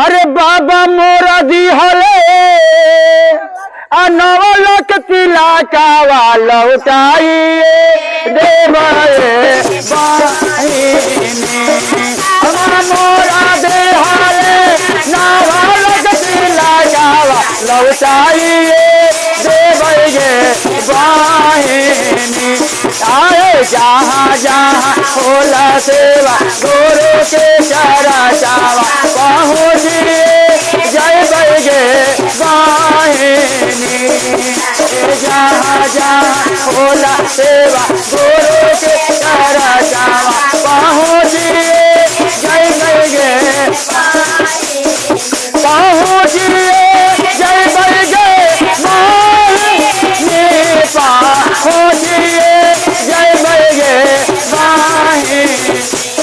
अरे बाबा मोरा दी हले नवलक तिला कावा लौटाइए देवए बाहिनी मोरा दे हले नवलक तिला कावा लौटाइए देवए बाहिनी आए जहाँ जहाँ होला सेवा गुरु के चरा चावा पहुँचिए जय बैगे बाहिनी जहाँ जहाँ होला सेवा गुरु के चरा चावा पहुँचिए जय बैगे पहुँचिए जय बैगे बाहिनी पहुँचिए जय बैगे बाहिनी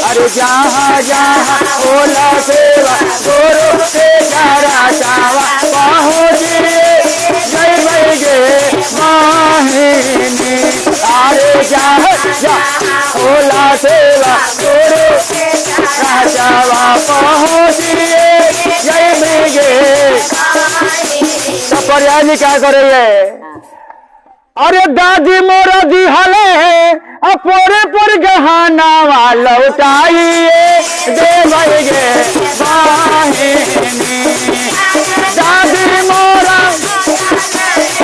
अरे जहाँ जहाँ होला सेवा गुरु के चरा चावा पहुँचिए जय बैगे बाहिनी अरे जहाँ जहाँ होला सेवा गुरु के चरा चावा पहुँचिए जय बैगे। तो पर्याय क्या करेंगे? अरे दादी मोरा दी हले अपोरे पर गहना लौटाइए दे बैगे बाहिनी दादी मोरा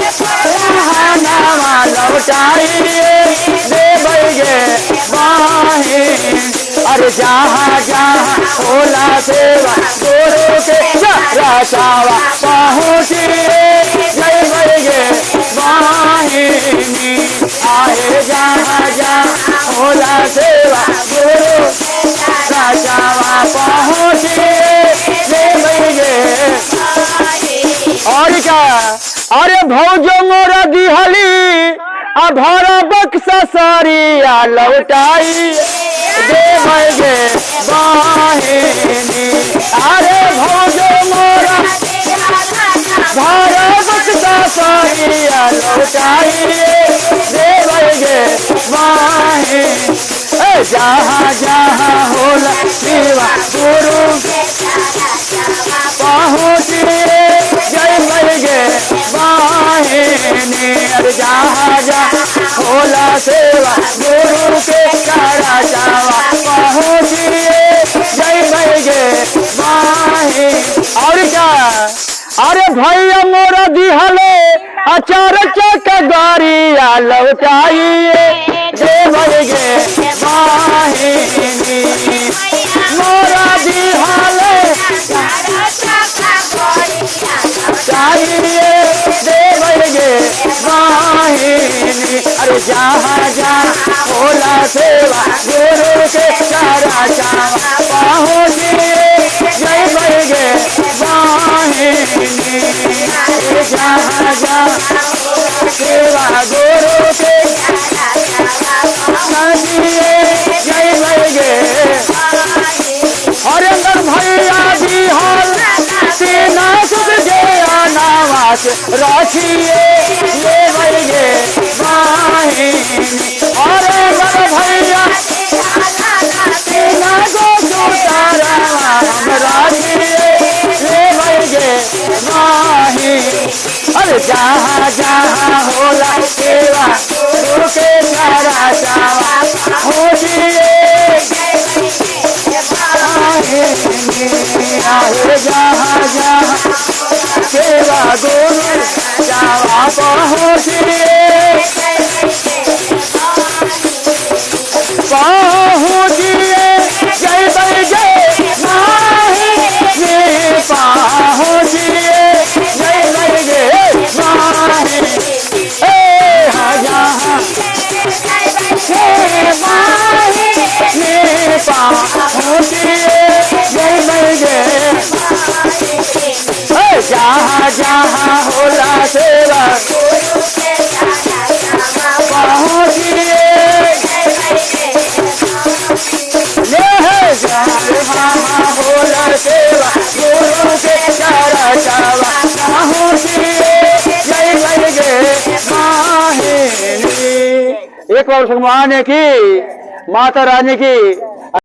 गहना लौटाइए दे बैगे बाहिनी अरे जहाँ जहाँ होला सेवा गुरु के चरा चावा पहुँचिए जय बैगे बाहिनी आए जहाँ जहाँ होला सेवा गुरु चरा चावा पहुँचिए जय बैगे। और क्या? अरे भौजो मोरा दिहली भरा बक्सा सारिया लौटाई दे बैगे बाहिनी अरे भौजो मोरा भरा बक्सा सारिया लौटाइए दे बैगे बाहिनी जहाँ जहाँ होला सेवा गुरु पहुँचिए जय बैगे बाहिनी अरे जहाँ जहाँ होला सेवा गुरु के चरा चावा पहुँचिए जय बैगे बाहिनी। और क्या? अरे भैया मोरा दिहले अचार चक गारिया लौटाइए दे बैगे बाहिनी मोरा दिहले चाहिए दे बैगे बाहिनी अरे जहाँ जहाँ होला सेवा गुरु के चरा चावा पहुँचिए जय बैगे बाहिनी जहाँ जहाँ सेवा गुरु के चाहिए जय बैगे। और अंदर भैया जी हल सेना सुध जया नावास राखिए ले बैगे बाहिनी और अंदर भैया सेना को सुतारा राखिए ले बैगे बाहिनी अरे जहाँ जहाँ होला सेवा गुरु के चरा चावा पहुँचिए आए जहाँ जहाँ सेवा गुरु चावा पहुँचिए पहुँचिए जय बैगे बाहिनी पहुँचिए जय बैगे बाहिनी जहाँ पहुँचिए जय बैगे जहाँ जहाँ होला सेवा पहुँचिए जहाँ होला सेवा गुरु के चरा चावा पहुँचिए जय बैगे बाहिनी। एक बार भगवान की माता रानी की